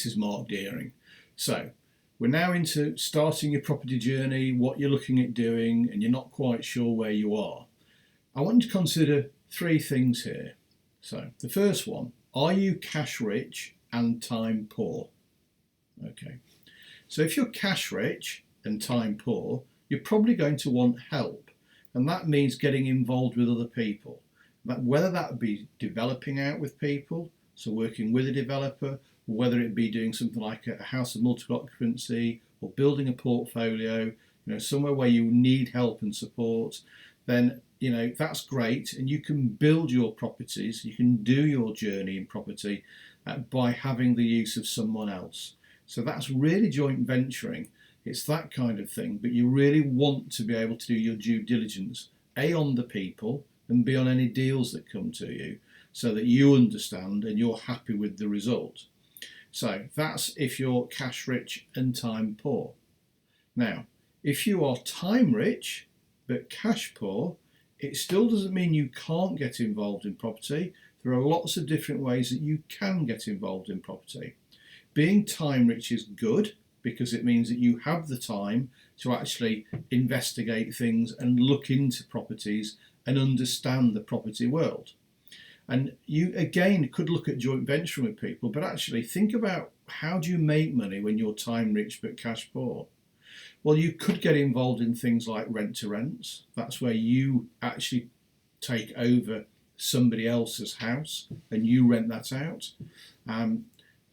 this is Mark Deering. So we're now into starting your property journey, what you're looking at doing, and you're not quite sure where you are. I want you to consider three things here. So the first one, are you cash rich and time poor? Okay. So if you're cash rich and time poor, you're probably going to want help. And that means getting involved with other people. Whether that be developing out with people, so working with a developer, whether it be doing something like a house of multiple occupancy or building a portfolio, somewhere where you need help and support, then that's great, and you can build your properties, you can do your journey in property by having the use of someone else. So that's really joint venturing. It's that kind of thing, but you really want to be able to do your due diligence, A, on the people, and B, on any deals that come to you, so that you understand and you're happy with the result. So that's if you're cash rich and time poor. Now, if you are time rich but cash poor, it still doesn't mean you can't get involved in property. There are lots of different ways that you can get involved in property. Being time rich is good because it means that you have the time to actually investigate things and look into properties and understand the property world. And you, again, could look at joint venturing with people, but actually think about, how do you make money when you're time rich but cash poor? Well, you could get involved in things like rent to rents. That's where you actually take over somebody else's house and you rent that out.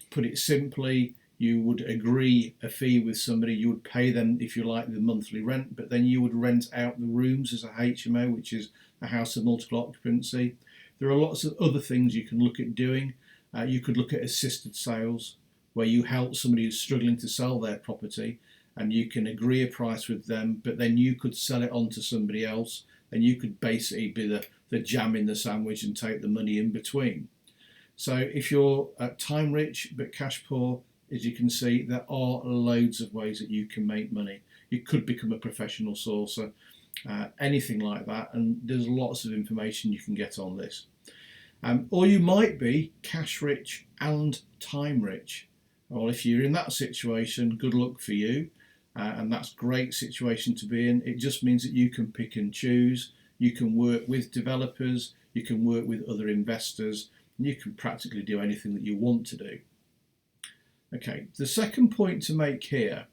Put it simply, you would agree a fee with somebody, you would pay them, if you like, the monthly rent, but then you would rent out the rooms as a HMO, which is a house of multiple occupancy. There are lots of other things you can look at doing. You could look at assisted sales, where you help somebody who's struggling to sell their property, and you can agree a price with them, but then you could sell it on to somebody else, and you could basically be the jam in the sandwich and take the money in between. So if you're time rich but cash poor, as you can see, there are loads of ways that you can make money. You could become a professional sourcer, anything like that, and there's lots of information you can get on this. Or you might be cash rich and time rich. Well, if you're in that situation, good luck for you, and that's a great situation to be in. It just means that you can pick and choose, you can work with developers, you can work with other investors, and you can practically do anything that you want to do. Okay, the second point to make here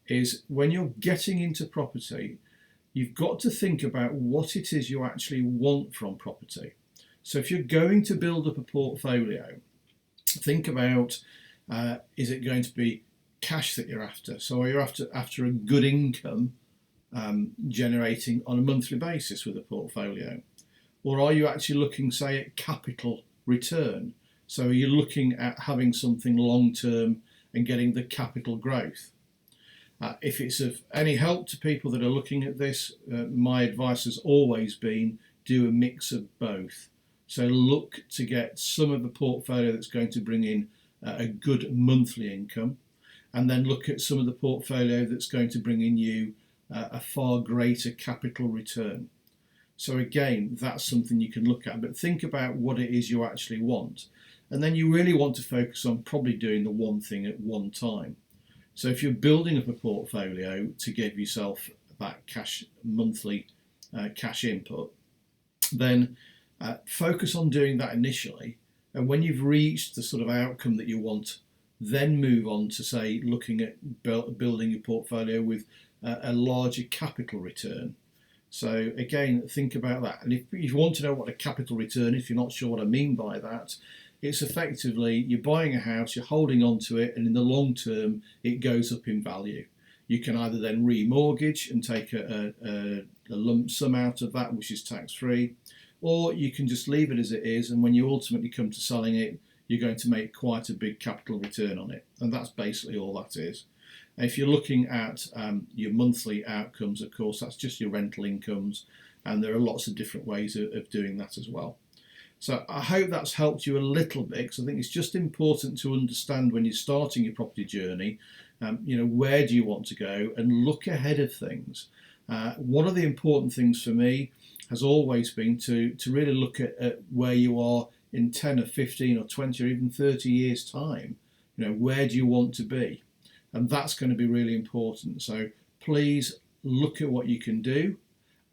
is, when you're getting into property, you've got to think about what it is you actually want from property. So if you're going to build up a portfolio, think about, is it going to be cash that you're after? So are you after a good income generating on a monthly basis with a portfolio? Or are you actually looking, say, at capital return? So are you looking at having something long term and getting the capital growth? If it's of any help to people that are looking at this, my advice has always been, do a mix of both. So look to get some of the portfolio that's going to bring in a good monthly income, and then look at some of the portfolio that's going to bring in you a far greater capital return. So again, that's something you can look at, but think about what it is you actually want. And then you really want to focus on probably doing the one thing at one time. So if you're building up a portfolio to give yourself that cash monthly cash input, then focus on doing that initially. And when you've reached the sort of outcome that you want, then move on to, say, looking at building your portfolio with a larger capital return. So again, think about that. And if you want to know what a capital return is, if you're not sure what I mean by that, it's effectively, you're buying a house, you're holding on to it, and in the long term, it goes up in value. You can either then remortgage and take a lump sum out of that, which is tax-free, or you can just leave it as it is, and when you ultimately come to selling it, you're going to make quite a big capital return on it. And that's basically all that is. And if you're looking at your monthly outcomes, of course, that's just your rental incomes, and there are lots of different ways of doing that as well. So I hope that's helped you a little bit, because I think it's just important to understand when you're starting your property journey, where do you want to go, and look ahead of things. One of the important things for me has always been to really look at where you are in 10 or 15 or 20 or even 30 years time. where do you want to be? And that's going to be really important. So please look at what you can do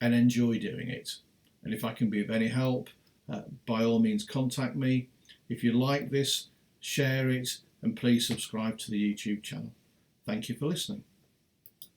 and enjoy doing it. And if I can be of any help, by all means contact me. If you like this, share it, and please subscribe to the YouTube channel. Thank you for listening.